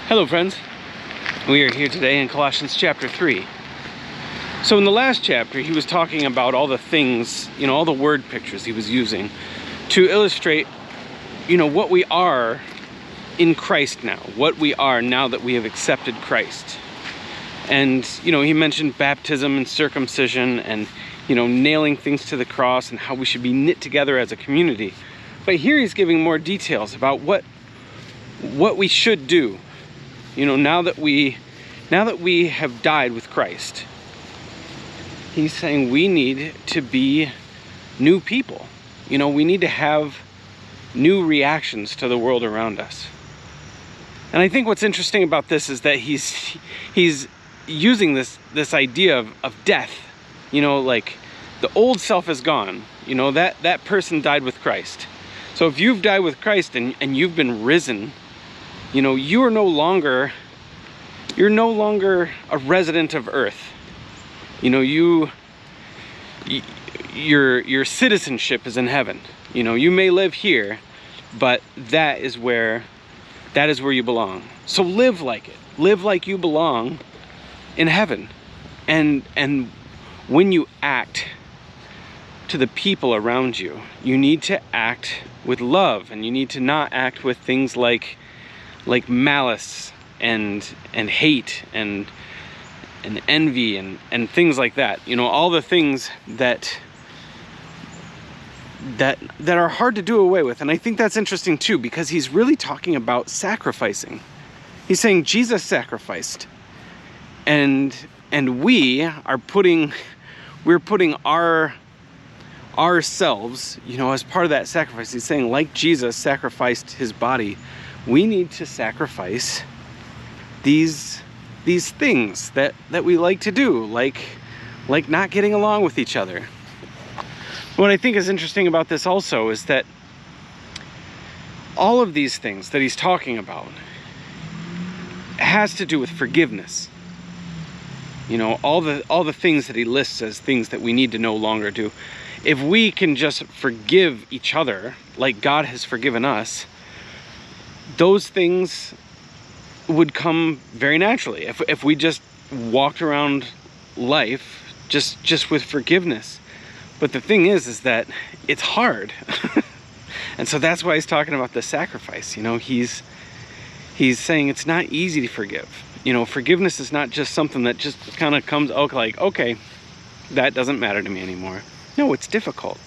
Hello friends, we are here today in Colossians chapter 3. So in the last chapter he was talking about all the things, all the word pictures he was using to illustrate, what we are in Christ now, what we are now that we have accepted Christ. And, he mentioned baptism and circumcision and, nailing things to the cross and how we should be knit together as a community. But here he's giving more details about what we should do. Now that we have died with Christ, he's saying we need to be new people. We need to have new reactions to the world around us. And I think what's interesting about this is that he's using this idea of death. Like the old self is gone. That person died with Christ. So if you've died with Christ and you've been risen, you're no longer a resident of earth. Your citizenship is in heaven. You may live here, but that is where you belong. So live like it. Live like you belong in heaven. And when you act to the people around you, you need to act with love, and you need to not act with things like malice and hate and envy and things like that. All the things that are hard to do away with. And I think that's interesting too, because he's really talking about sacrificing. He's saying Jesus sacrificed, and we're putting ourselves, as part of that sacrifice. He's saying, like Jesus sacrificed his body, we need to sacrifice these things that we like to do, like not getting along with each other. What I think is interesting about this also is that all of these things that he's talking about has to do with forgiveness. All the things that he lists as things that we need to no longer do. If we can just forgive each other like God has forgiven us, those things would come very naturally. If we just walked around life just with forgiveness. But the thing is that it's hard. And so that's why he's talking about the sacrifice. He's saying it's not easy to forgive. Forgiveness is not just something that just kind of comes okay, that doesn't matter to me anymore. No, it's difficult.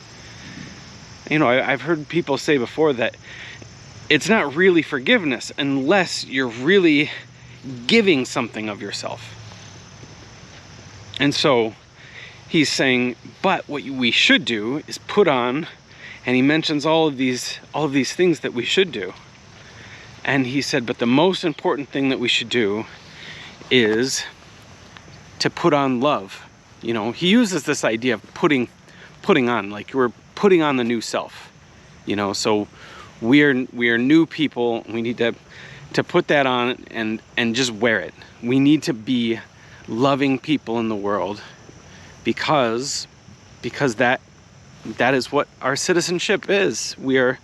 I've heard people say before that it's not really forgiveness unless you're really giving something of yourself. And so he's saying, but what we should do is put on, and he mentions all of these things that we should do. And he said, but the most important thing that we should do is to put on love. He uses this idea of putting on, like we're putting on the new self. So we are new people. We need to put that on and just wear it. We need to be loving people in the world because that is what our citizenship is. We are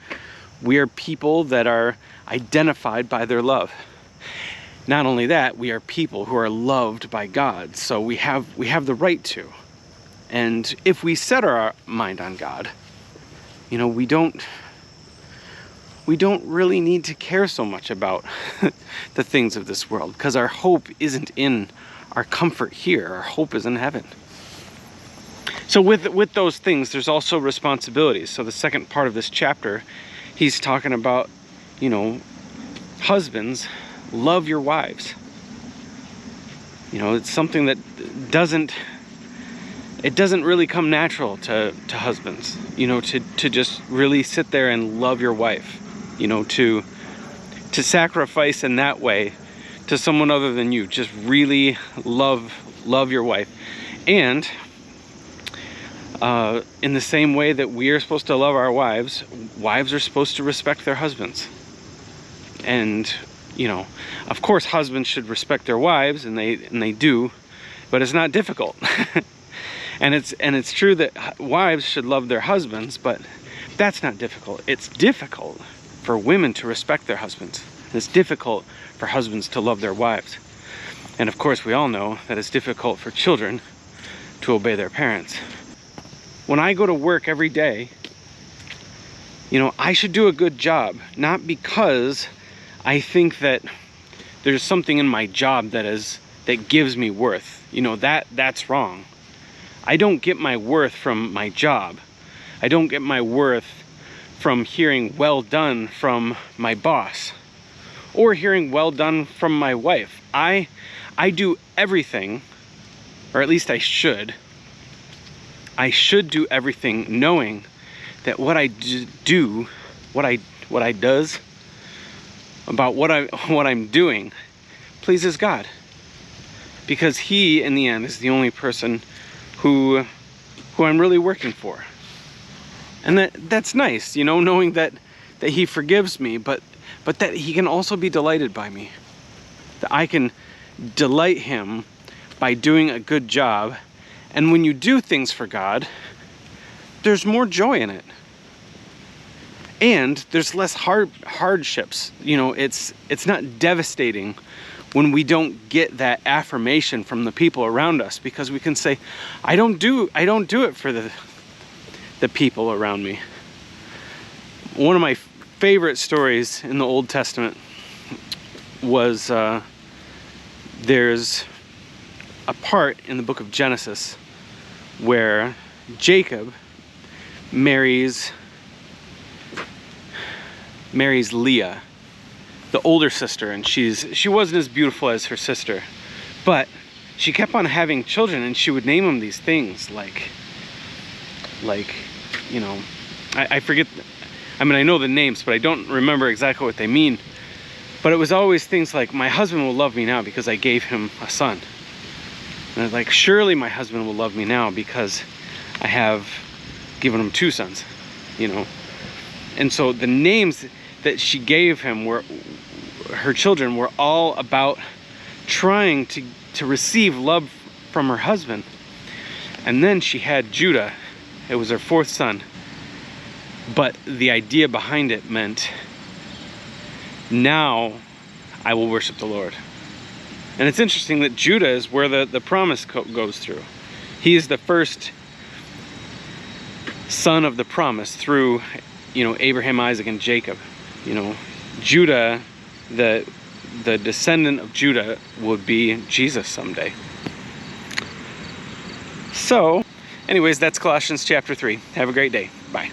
people that are identified by their love. Not only that, we are people who are loved by God. So we have the right to. And if we set our mind on God, we don't really need to care so much about the things of this world, because our hope isn't in our comfort here. Our hope is in heaven. So with those things, there's also responsibilities. So the second part of this chapter, he's talking about, husbands, love your wives. It's something that doesn't really come natural to husbands, to just really sit there and love your wife, to sacrifice in that way to someone other than you. Just really love your wife. And in the same way that we are supposed to love our wives are supposed to respect their husbands. And of course husbands should respect their wives, and they do, but it's not difficult. And it's true that wives should love their husbands, but that's not difficult. It's difficult for women to respect their husbands. It's difficult for husbands to love their wives. And of course, we all know that it's difficult for children to obey their parents. When I go to work every day, I should do a good job, not because I think that there's something in my job that gives me worth. That's wrong. I don't get my worth from my job. I don't get my worth from hearing well done from my boss or hearing well done from my wife. I do everything, or at least I should do everything knowing that what I do, what I'm doing pleases God, because He in the end is the only person who I'm really working for. And that's nice, knowing that He forgives me, but that He can also be delighted by me, that I can delight Him by doing a good job. And when you do things for God, there's more joy in it. And there's less hardships. It's not devastating when we don't get that affirmation from the people around us, because we can say, I don't do it for the people around me. One of my favorite stories in the Old Testament was there's a part in the book of Genesis where Jacob marries Leah, the older sister, and she wasn't as beautiful as her sister, but she kept on having children, and she would name them these things like I forget, I know the names, but I don't remember exactly what they mean. But it was always things like, my husband will love me now because I gave him a son. And I was like, surely my husband will love me now because I have given him 2 sons, And so the names that she gave him her children were all about trying to receive love from her husband. And then she had Judah. It was her 4th son. But the idea behind it meant, now I will worship the Lord. And it's interesting that Judah is where the promise goes through. He is the first son of the promise through, Abraham, Isaac, and Jacob. Judah, the descendant of Judah would be Jesus someday. So, anyways, that's Colossians chapter 3. Have a great day. Bye.